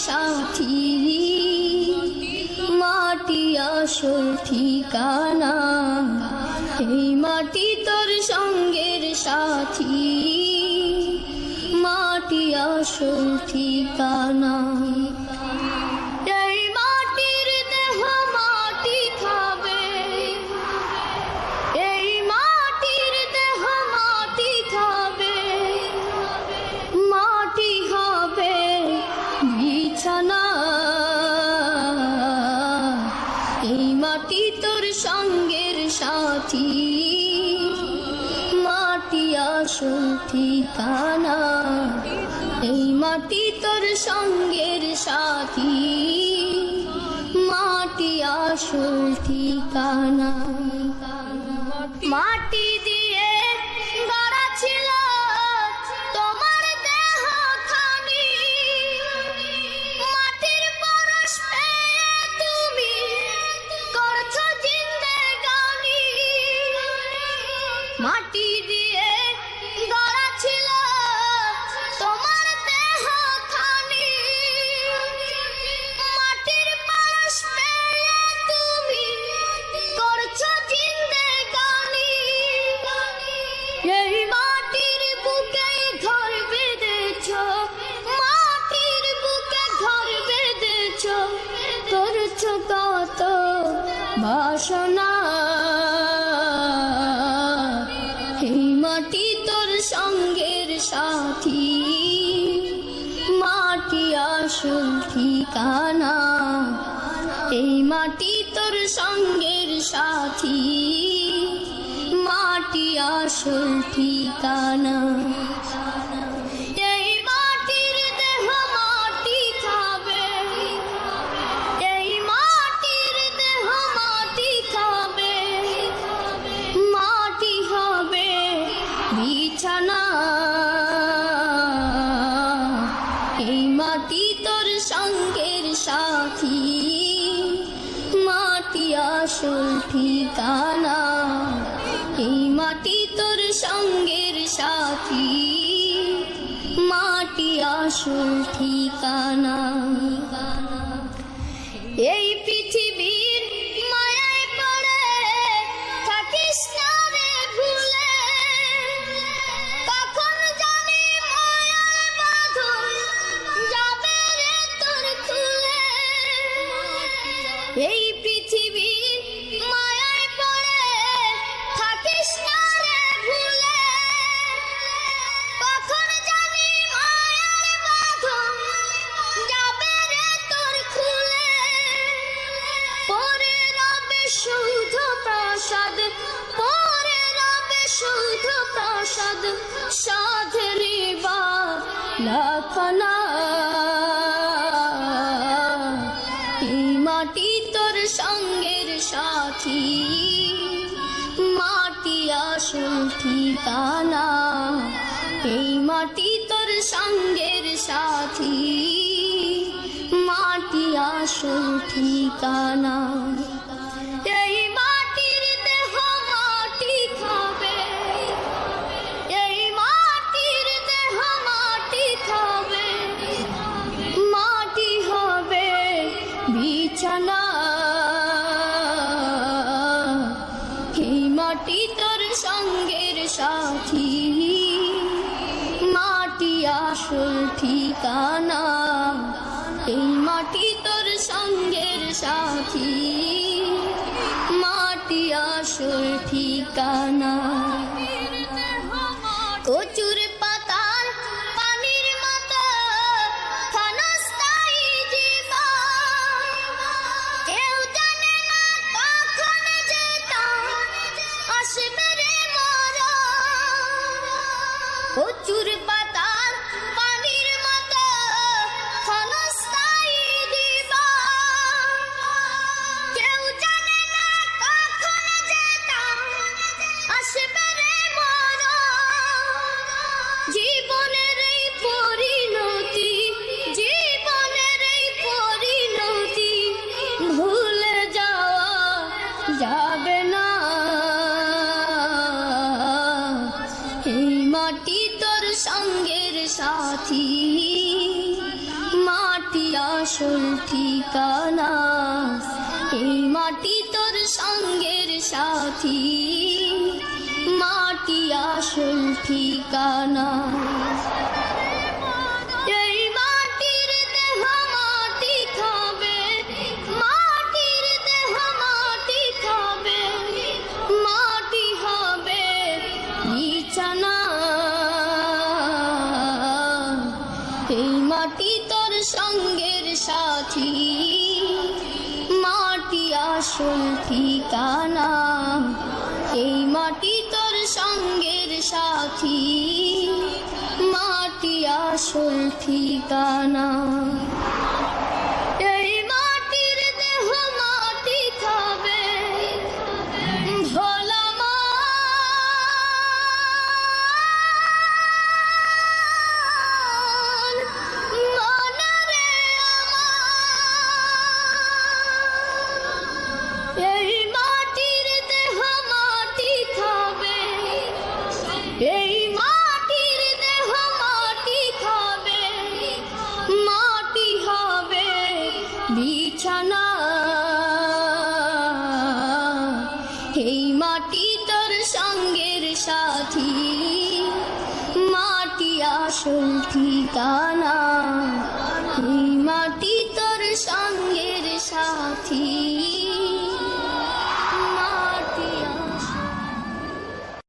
সাথী, মাটি আসল ঠিকানা, এই মাটি তোর সঙ্গের সাথী, মাটি আসল ঠিকানা। এই মাটির দেহ মাটি খাবে, এই মাটির দেহ মাটি খাবে, মাটি হবে বিছানা, এই মাটি তোর সঙ্গের সাথী, মাটি আসল ঠিকানা, এই মাটি তোর সঙ্গের সাথী, মাটি আসল ঠিকানা। মাটি দিয়ে গড়া ছিল তোমার দেহ খানি, মাটির পরশ পেয়ে তুমি করছো জিন্দেগানি, মাটি দিয়ে গড়া ছিল তোমার দেহ খানি, মাটির পরশ পেয়ে তুমি করছো জিন্দেগানি। এই মাটির বুকে ঘর বেঁধেছো, মাটির বুকে ঘর বেঁধেছো, করছো কত বাসনা, এই মাটি তোর সঙ্গের সাথী, মাটি আসল ঠিকানা, এই মাটি তোর সঙ্গের সাথী, মাটি আসল ঠিকানা। এই মাটির দেহ মাটি খাবে, এই মাটির দেহ মাটি খাবে, মাটি হবে বিছানা, এই মাটি তোর সঙ্গের সাথী, মাটি আসল ঠিকানা, এই মাটি তোর সঙ্গের সাথী, মাটি আসল ঠিকানা। এই পৃথিবীর মায়ায় পড়ে থাকিস না রে ভুলে, কখন জানি মায়ার বাঁধন যাবে রে তোর খুলে, এই পৃথিবীর মায়ায় পড়ে থাকিস না রে ভুলে, কখন জানি মায়ার বাঁধন যাবে রে তোর খুলে, পরে রবে শুদ্ধ প্রসাদ, পরে রবে শুদ্ধ প্রসাদ, সাধের লক্ষণা, এই মাটি তোর সঙ্গের সাথী, মাটি আসল ঠিকানা, এই মাটি তোর সঙ্গের সাথী, মাটি আসল ঠিকানা। এই মাটির দেহ মাটি খাবে, এই মাটির দেহ মাটি খাবে, মাটি হবে বিছানা, এই মাটি তোর সঙ্গের সাথী, মাটি আসল ঠিকানা, এই মাটি তোর সঙ্গের সাথী, মাটি আসল ঠিকানা। কচুর পাতার পানির মতো ক্ষণস্থায়ী জীবন, কেউ জানে না কখন যে তার আসবে রে মরণ, কচুর পাতার পানির মতো ক্ষণস্থায়ী জীবন, কেউ জানে না কখন যে তার আসবে রে মরণ, আসল ঠিকানা, এই মাটি তোর সঙ্গের সাথী, মাটি আসল ঠিকানা। এই মাটির দেহ মাটি খাবে, মাটির দেহ মাটি খাবে, মাটি হবে বিছানা। এই মাটি তোর সঙ্গের সাথী, মাটি আসল ঠিকানা, এই মাটি তোর সঙ্গের সাথী, মাটি আসল ঠিকানা। এই মাটির দেহ মাটি খাবে, ভোলা এই মাটির দেহ মাটি খাবে, এই মাটির দেহ মাটি খাবে, মাটি হবে বিছানা। এই মাটি তোর সঙ্গের সাথী, মাটি আসল ঠিকানা।